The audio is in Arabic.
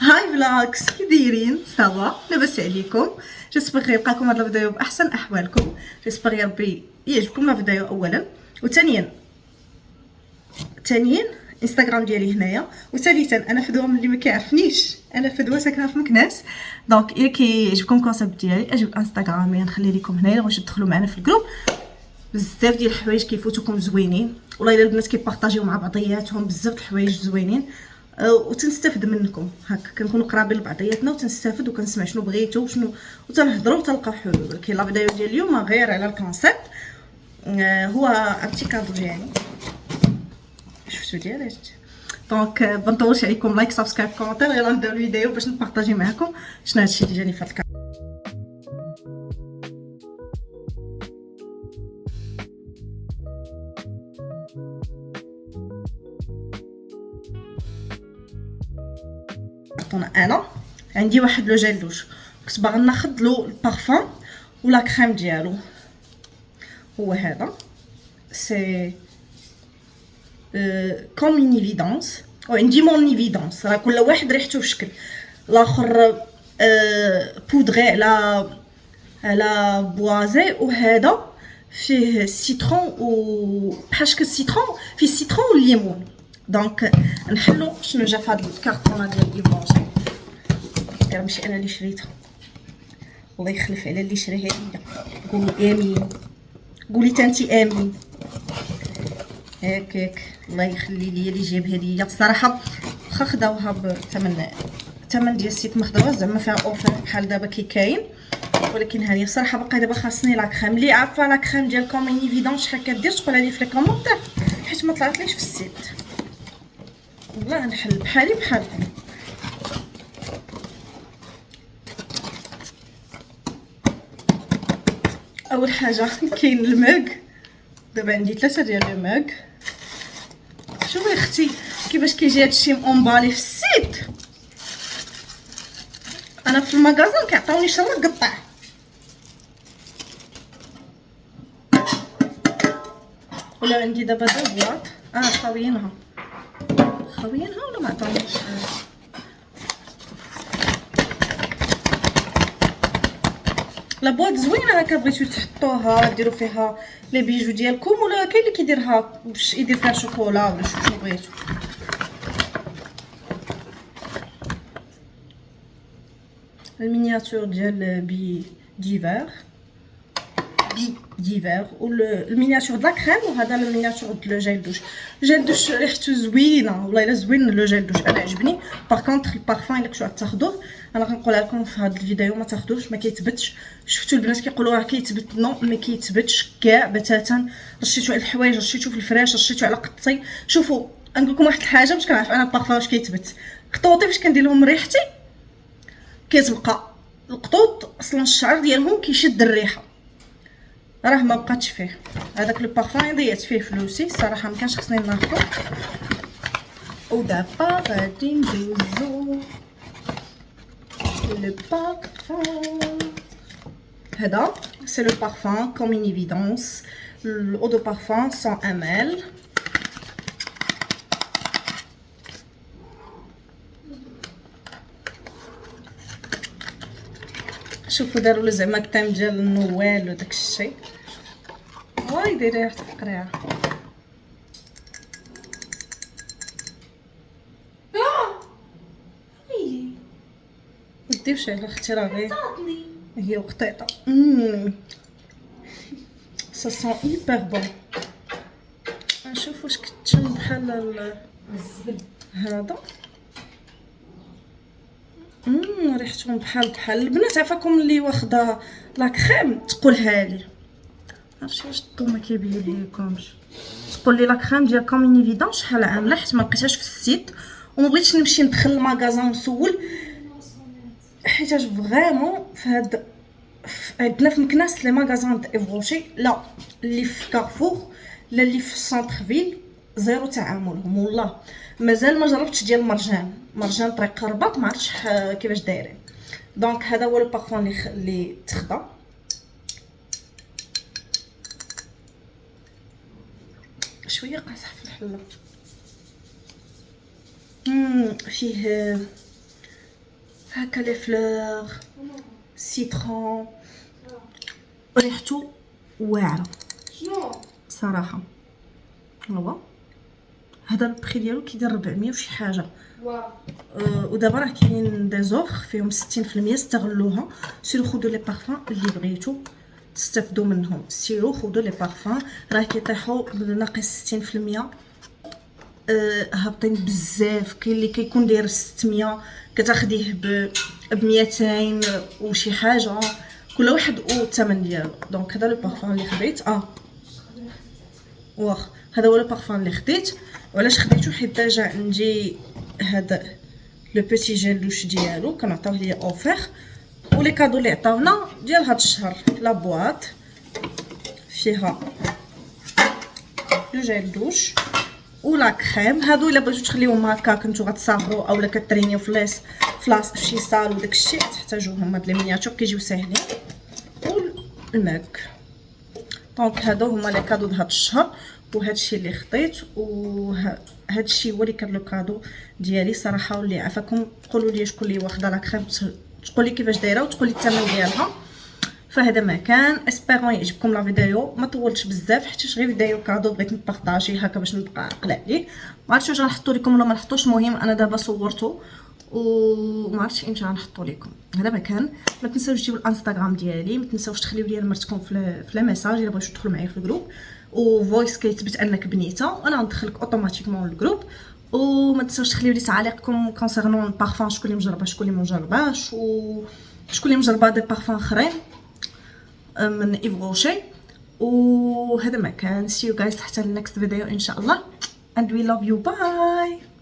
هاي فلاكس كي دايرين سوا لاباس عليكم؟ جيسبر يلقاكم هاد الفيديو باحسن احوالكم. جيسبر يا ربي يعجبكم الفيديو اولا، وثانيا انستغرام ديالي هنايا، وثالثا انا فدوه من اللي ما كيعرفنيش، انا فدوه ساكنه في مكناس. دونك الا كيعجبكم الكونسيبت ديالي اجيو الانستغرامي نخلي لكم هنايا باش تدخلوا معنا في الجروب. بزاف ديال الحوايج كيفوتوكم زوينين، والله الا البنات كيبارطاجيو مع بعضياتهم بزاف د الحوايج زوينين، وتنستافد منكم. هكا كنكونوا قرابين لبعضياتنا وتنستافد وكنسمع شنو بغيتو وشنو وتنهضروا وتلقاو حلول. كاين لا فيديو ديال اليوم غير على الكونسيبت، هو انتي كادو ديالي شفتو ديالات. دونك بنطولش عليكم، لايك سبسكرايب كومونتير. يلا نبداو الفيديو باش نبارطاجي معكم شنو هادشي اللي جاني في هاد الكادو. انا عندي واحد لو جيل دوش، كنت باغا ناخذ له البارفان ولا كريم ديالو. هو هذا سي كوم اون ايفيدونس، وعندي مون ايفيدونس، راه كل واحد ريحته بشكل. الاخر بودغي على بوازي، وهذا فيه سيترون و بحال السيترون، فيه السيترون والليمون. دونك نحلو شنو جا في هاد الكارطونه ديال ايفونجي. راه ماشي انا اللي شريتها، الله يخلف على اللي شريها ليا. قولوا امين، قولي تانتي امين. هكاك الله يخلي ليا اللي جابها ليا. الصراحه واخا خداوها بثمن ديال السيت، ما خداوهاش زعما فيها اوفر بحال دابا كي كاين، ولكن هذه الصراحه باقي دابا خاصني لا كريم. اللي عارفه لا كريم ديال كومين ايفيدون شحال كدير تقولها لي في لي كومونتير، حيت ما طلعتليش في السيت. والله نحل بحالي بحالكم. اول حاجه كاين الماغ. دابا عندي 3 ديال الماغ. شوفي اختي كيفاش كيجي هادشي مونبالي في السيت. انا في المغازون كيعطيوني شرا قطع. ولا عندي دابا دو بواط خاويينها ولا ما عطاونيش. لا بواط زوينه هكا، بغيتو تحطوها ديروا فيها لي بيجو ديالكم، ولا كاين اللي كيديرها باش يدير فيها شوكولا ولا شنو بغيتو. المينياتور ديال ديفير والمينياتور د لا كريم، وهذا المينياتور د لو جيل دوش. جيل دوش ريحته زوينه، والله الا زوين لو جيل دوش، انا عجبني. باغ كونطخ البارفان الا كنتو غتاخدوه، انا غنقولها لكم في هذا الفيديو، ما تاخدوش، ما كيتبتش. شفتوا البنات كيقولوا راه كيتبت، نو ما كيتبتش كاع بتاتا. رشيتو على الحوايج، رشيتو في الفراش، رشيتو على قطي. شوفوا نقول لكم واحد الحاجه باش كنعرف انا البارفان واش كيتبت. قطوطي فاش كندير لهم ريحتي كتبقى. القطوط اصلا الشعر ديالهم كيشد الريحه، راه ما بقاتش فيه هذاك لو بارفان، ضيعت فيه فلوسي الصراحه، ما كانش خصني ناخذو. ودابا غادي ندوزو لو بارفان. هذا سي لو بارفان كومين ايفيدونس، الاو دو بارفان 100 ml. شوفوا داروا له زعما التيم ديال النوال وداك الشيء. واي دايره ريحه القريعه. وديوش على اختي، راه غير هي وقطيطه. سا سون هيبر بون. نشوف واش كتشم بحال الزبل هذا. ريحتهم بحال البنات. عفاكم اللي واخده لا كريم تقولها لي، عرفتي واش الضو ما كيبين ليكمش. تقول لي لا كريم ديال كومين ايفيدون شحال عامله، حيت ما لقيتهاش في السيت وما بغيتش نمشي ندخل المغازون ونسول، حيت فريمون في هاد عندنا في مكناس لي ماغازون د ايفروشي، لا اللي في كارفور لا اللي في السونتر فيل زيرو تعاملهم. والله مازال ما جربتش ديال مرجان طريق الرباط، ما عرفتش كيفاش دايرين. دونك هذا هو لو بارفون اللي تخدى. شويه قاصح في الحله. فيه هكا لي فلور سيترون ريحته واعره شنو صراحه. هو هذا البري ديالو كيدير 400 وشي حاجه. واو ودابا راه كاينين دي زوفر فيهم 60% استغلوها. سيرو خذوا لي بارفان اللي بغيتو تستافدوا منهم، سيرو خذوا لي بارفان راه كيطيحوا بناقص 60%. هابطين بزاف. كاين اللي كيكون داير 600 كتاخديه ب 200 وشي حاجه، كل واحد والثمن ديالو. دونك هذا لو بارفان اللي خديت واخ هذا هو لو بارفان اللي خديت. وعلاش خديتو؟ حيت جا عندي هذا لو بيتي جيل دوش ديالو كنعطيوه ليا اوفر، ولي كادو اللي عطاونا ديال هذا الشهر لا بواط فيها لو جيل دوش ولا كريم. هادو الا بغيتو تخليوهم هكا كنتو غتسافروا اولا كترينيو في شي صال وداك الشيء تحتاجوهم. هاد لي مينياتور كيجيو ساهلين. والماك دونك هادو هما لي كادو د هاد الشهر. وهذا الشيء اللي خطيت، وهذا الشيء هو اللي كان لو كادو ديالي صراحه. واللي عافاكم قولوا لي شكون اللي واخده لا كريم، تقول لي كيفاش دايره وتقول لي الثمن ديالها. فهذا ما كان. اسبيرون يعجبكم لا فيديو. ما طولتش بزاف حيت غير فيديو كادو بغيت نبارطاجي هكا باش نبقى عاقله عليه. ما عرفتش واش غنحطو لكم ولا ما نحطوش. المهم انا دابا صورته وما عرفتش امتى غنحطو لكم. هذا ما كان. ما تنساوش تجيبوا الانستغرام ديالي، ما تنساوش تخليو لي مرتكم في لي ميساج الا بغيتو تدخلوا معايا في الجروب. وفويس كيثبت انك بنيته وانا غندخلك اوتوماتيكمون للجروب. وما تنساوش تخليو لي تعاليقكم كونسيرنون البارفان، شكون اللي مجربه شكون اللي ما مجرباش، وشكون اللي مجربه دي بارفان اخرين من ايف روشي. وهذا ما كان. see you guys حتى النكست فيديو ان شاء الله and we love you bye.